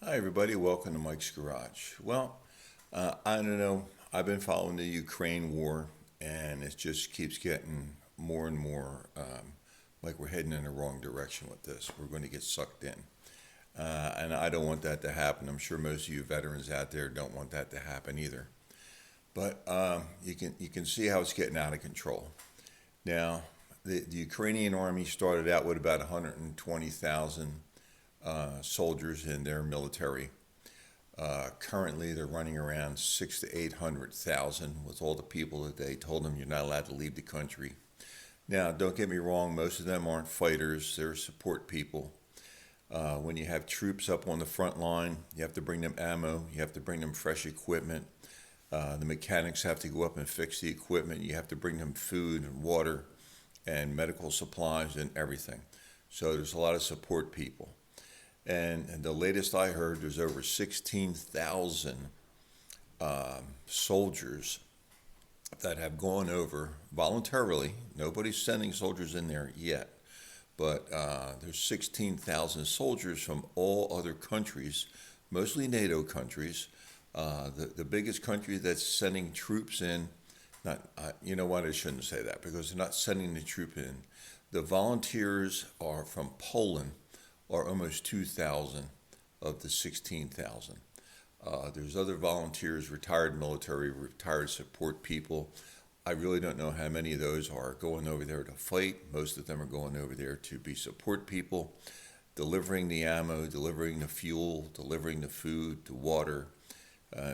Hi, everybody. Welcome to Mike's Garage. I don't know. I've been following the Ukraine war, and it just keeps getting more and more like we're heading in the wrong direction with this. We're going to get sucked in. And I don't want that to happen. I'm sure most of you veterans out there don't want that to happen either. But you can see how it's getting out of control. Now, the Ukrainian Army started out with about 120,000 soldiers in their military. Currently, they're running around 6 to 800,000 with all the people that they told them you're not allowed to leave the country. Now, don't get me wrong, most of them aren't fighters, they're support people. When you have troops up on the front line, you have to bring them ammo, you have to bring them fresh equipment. The mechanics have to go up and fix the equipment. You have to bring them food and water and medical supplies and everything. So there's a lot of support people. And the latest I heard, there's over 16,000 soldiers that have gone over voluntarily. Nobody's sending soldiers in there yet, but there's 16,000 soldiers from all other countries, mostly NATO countries. The biggest country that's sending troops in, not you know what, I shouldn't say that because they're not sending the troop in. The volunteers are from Poland, are almost 2,000 of the 16,000. There's other volunteers, retired military, retired support people. I really don't know how many of those are going over there to fight. Most of them are going over there to be support people, delivering the ammo, delivering the fuel, delivering the food, the water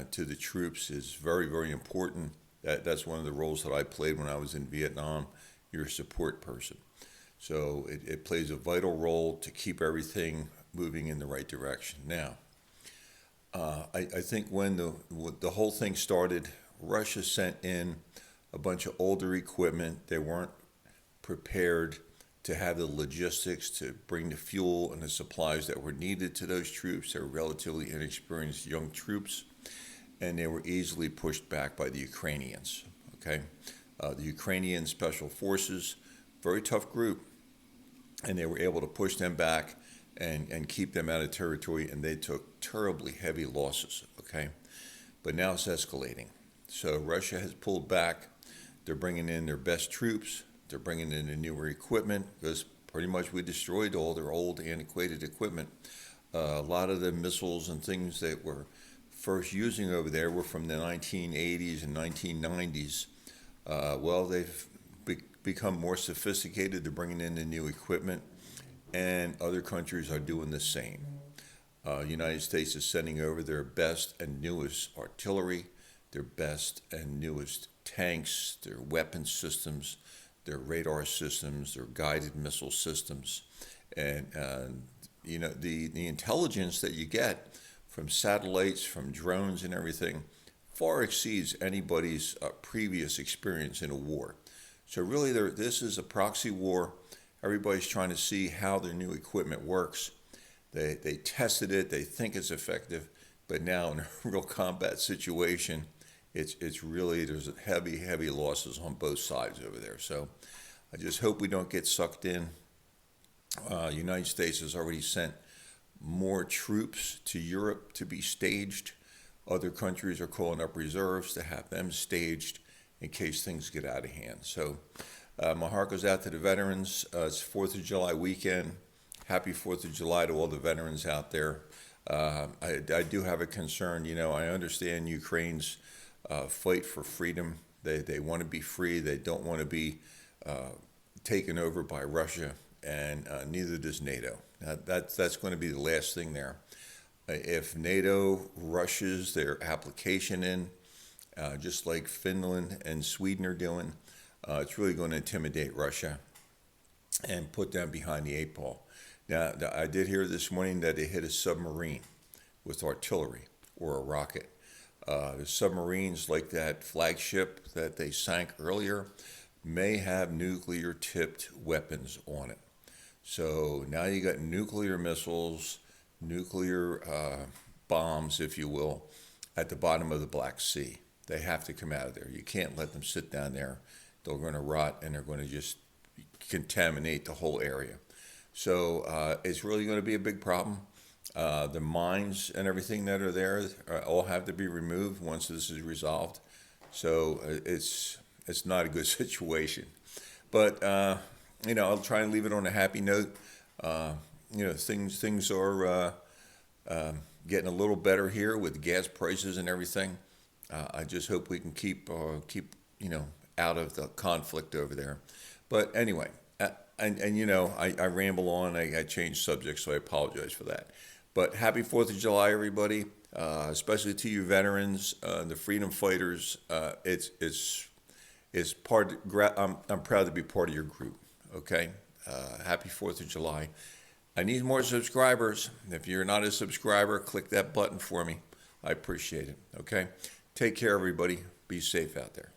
to the troops is very, very important. That's one of the roles that I played when I was in Vietnam. You're a support person. So it plays a vital role to keep everything moving in the right direction. Now, I think when the whole thing started, Russia sent in a bunch of older equipment. They weren't prepared to have the logistics to bring the fuel and the supplies that were needed to those troops. They were relatively inexperienced young troops, and they were easily pushed back by the Ukrainians. Okay, the Ukrainian Special Forces, very tough group, and they were able to push them back and keep them out of territory, and they took terribly heavy losses. Okay, but now it's escalating. So Russia has pulled back. They're bringing in their best troops. They're bringing in the newer equipment because pretty much we destroyed all their old antiquated equipment. A lot of the missiles and things that were first using over there were from the 1980s and 1990s. They've become more sophisticated. They're bringing in the new equipment, and other countries are doing the same. United States is sending over their best and newest artillery, their best and newest tanks, their weapon systems, their radar systems, their guided missile systems, and the intelligence that you get from satellites, from drones, and everything far exceeds anybody's previous experience in a war. So really, this is a proxy war. Everybody's trying to see how their new equipment works. They tested it. They think it's effective, but now in a real combat situation, it's really there's heavy losses on both sides over there. So I just hope we don't get sucked in. United States has already sent more troops to Europe to be staged. Other countries are calling up reserves to have them staged in case things get out of hand. So my heart goes out to the veterans. It's 4th of July weekend. Happy 4th of July to all the veterans out there. I do have a concern. I understand Ukraine's fight for freedom. They want to be free. They don't want to be taken over by Russia, and neither does NATO. That's going to be the last thing there. If NATO rushes their application in, just like Finland and Sweden are doing, it's really going to intimidate Russia and put them behind the eight ball. Now, I did hear this morning that they hit a submarine with artillery or a rocket. The submarines, like that flagship that they sank earlier, may have nuclear-tipped weapons on it. So now you got nuclear missiles, nuclear bombs, if you will, at the bottom of the Black Sea. They have to come out of there. You can't let them sit down there. They're going to rot, and they're going to just contaminate the whole area. So it's really going to be a big problem. The mines and everything that are there all have to be removed once this is resolved. So it's not a good situation. But I'll try and leave it on a happy note. Things are getting a little better here with gas prices and everything. I just hope we can keep out of the conflict over there. But anyway, I ramble on. I change subjects, so I apologize for that. But happy 4th of July, everybody, especially to you veterans, the freedom fighters. It's part. I'm proud to be part of your group. Okay, happy 4th of July. I need more subscribers. If you're not a subscriber, click that button for me. I appreciate it. Okay, take care, everybody. Be safe out there.